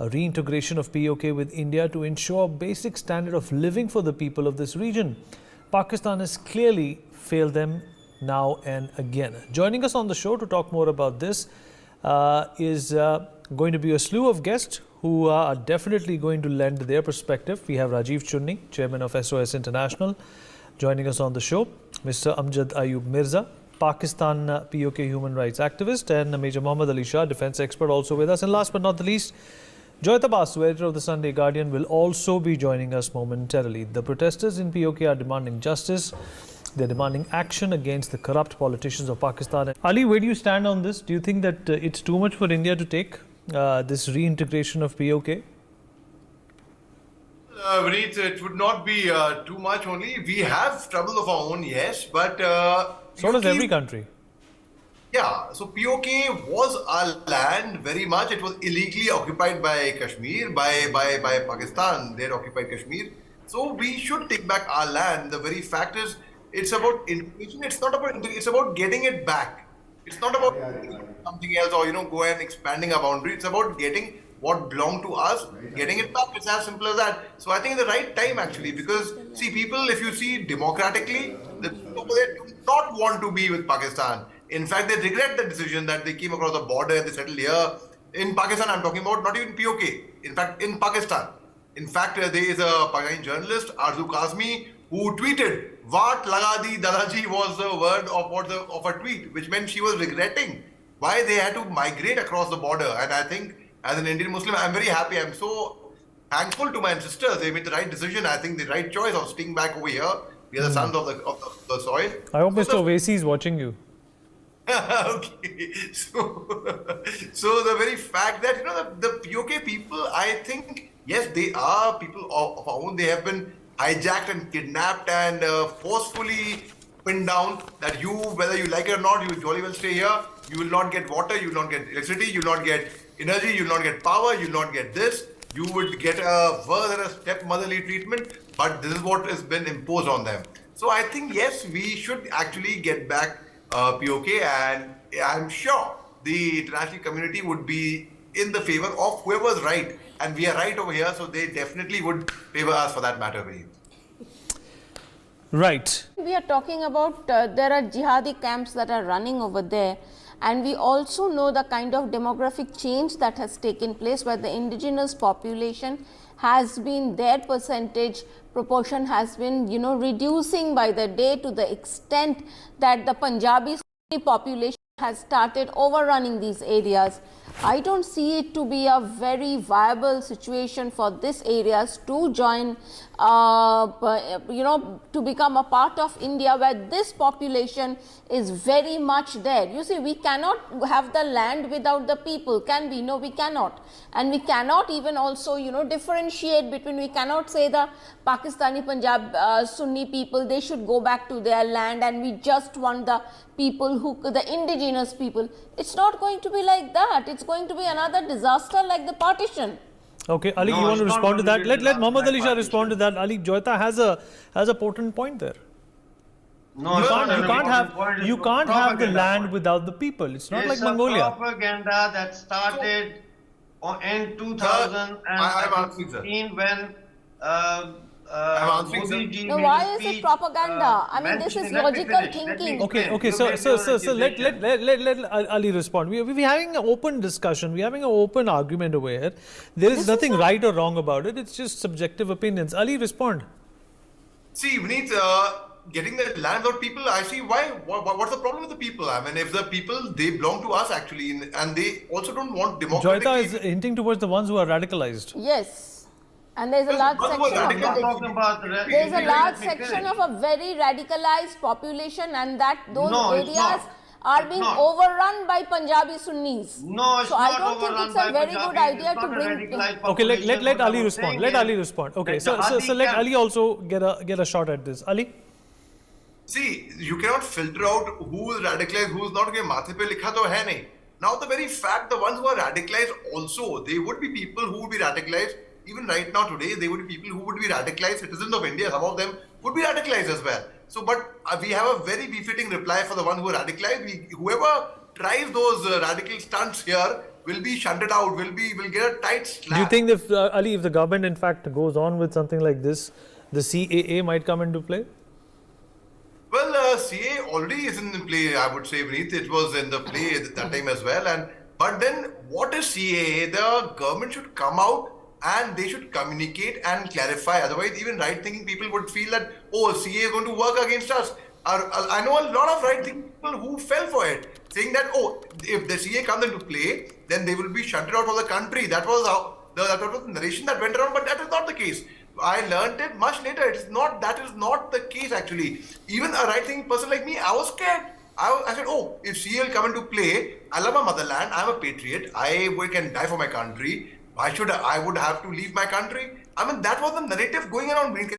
a reintegration of POK with India to ensure a basic standard of living for the people of this region. Pakistan has clearly failed them now and again. Joining us on the show to talk more about this is going to be a slew of guests who are definitely going to lend their perspective. We have Rajiv Chunni, Chairman of SOS International, joining us on the show. Mr. Amjad Ayub Mirza, Pakistan POK human rights activist, and Major Mohammed Ali Shah, defense expert, also with us. And last but not the least, Joyita Basu, editor of the Sunday Guardian, will also be joining us momentarily. The protesters in POK are demanding justice. They're demanding action against the corrupt politicians of Pakistan. Ali, where do you stand on this? Do you think that it's too much for India to take this reintegration of POK? Vineet, it would not be too much only. We have trouble of our own, yes, but... so does every country. Yeah, so POK was our land very much. It was illegally occupied by Kashmir, by Pakistan. They had occupied Kashmir. So we should take back our land. The very fact is, it's about integration. It's not about integration. It's about getting it back. It's not about something else or, go and expanding our boundary. It's about getting what belonged to us, getting it back. It's as simple as that. So I think it's the right time actually, because see, people, if you see democratically, the people there do not want to be with Pakistan. In fact, they regret the decision that they came across the border and they settled here. In Pakistan, I'm talking about not even POK. In fact, in Pakistan. In fact, there is a Pakistani journalist, Arzu Kazmi, who tweeted, "What lagadi dadaji" was the word of a tweet, which meant she was regretting why they had to migrate across the border. And I think as an Indian Muslim, I'm very happy. I'm so thankful to my sisters. They made the right decision. I think the right choice of staying back over here. We are the sons of the soil. I hope Mr. Owaisi is watching you. Okay, so the very fact that the POK people, I think yes, they are people of our own. They have been hijacked and kidnapped and forcefully pinned down. That you, whether you like it or not, you jolly well stay here. You will not get water. You will not get electricity. You will not get energy. You will not get power. You will not get this. You would get a worse than a stepmotherly treatment. But this is what has been imposed on them. So I think yes, we should actually get back POK, and I'm sure the international community would be in the favor of whoever's right, and we are right over here, so they definitely would favor us for that matter. Right. We are talking about there are jihadi camps that are running over there, and we also know the kind of demographic change that has taken place where the indigenous population has been, their percentage proportion has been reducing by the day, to the extent that the Punjabi population has started overrunning these areas. I don't see it to be a very viable situation for these areas to join, to become a part of India where this population is very much there. You see, we cannot have the land without the people, can we? No, we cannot. And we cannot even also, differentiate between, we cannot say the Pakistani Punjab Sunni people, they should go back to their land and we just want the people the indigenous people. It's not going to be like that. It's going to be another disaster like the partition. Okay, Ali, you want to respond to that? Let Mohammed Ali Shah respond to that. Ali, Joyita has a potent point there. No, you can't have the land without the people. It's not like Mongolia. Propaganda that started in 2016 when no, why is it propaganda? I mean, this is logical thinking. Okay. So let Ali respond. We're having an open discussion. We're having an open argument over here. There is nothing right or wrong about it. It's just subjective opinions. Ali, respond. See, Vineet, getting the land without people, I see why. What's the problem with the people? I mean, if the people, they belong to us actually, and they also don't want democratic. Joyita is hinting towards the ones who are radicalized. Yes. And there is a large section of that. There is a large section of a very radicalized population, and that those areas are being overrun by Punjabi Sunnis. No, it's so I don't think it's a very good idea to bring. Okay, let Ali respond. Let Ali respond. Okay, so let Ali also get a shot at this. Ali. See, you cannot filter out who is radicalized, who is not. Mathe pe likha to hai nahi. Now the very fact, the ones who are radicalized also, they would be people who would be radicalized. Even right now today, they would be people who would be radicalized citizens of India. Some of them would be radicalized as well. So, but we have a very befitting reply for the one who are radicalized. Whoever tries those radical stunts here will be shunted out, will get a tight slap. Do you think if Ali, if the government in fact goes on with something like this, the CAA might come into play? Well, CA already is in play, I would say, Vineet. It was in the play at that time as well. But then, what is CAA? The government should come out and they should communicate and clarify. Otherwise, even right-thinking people would feel that, oh, CA is going to work against us. I know a lot of right-thinking people who fell for it, saying that, oh, if the CA comes into play, then they will be shunted out of the country. That was the narration that went around, but that is not the case. I learned it much later. That is not the case actually. Even a right-thinking person like me, I was scared. I said, oh, if CA will come into play, I love my motherland, I'm a patriot, I can die for my country. Why should I would have to leave my country? I mean, that was the narrative going around.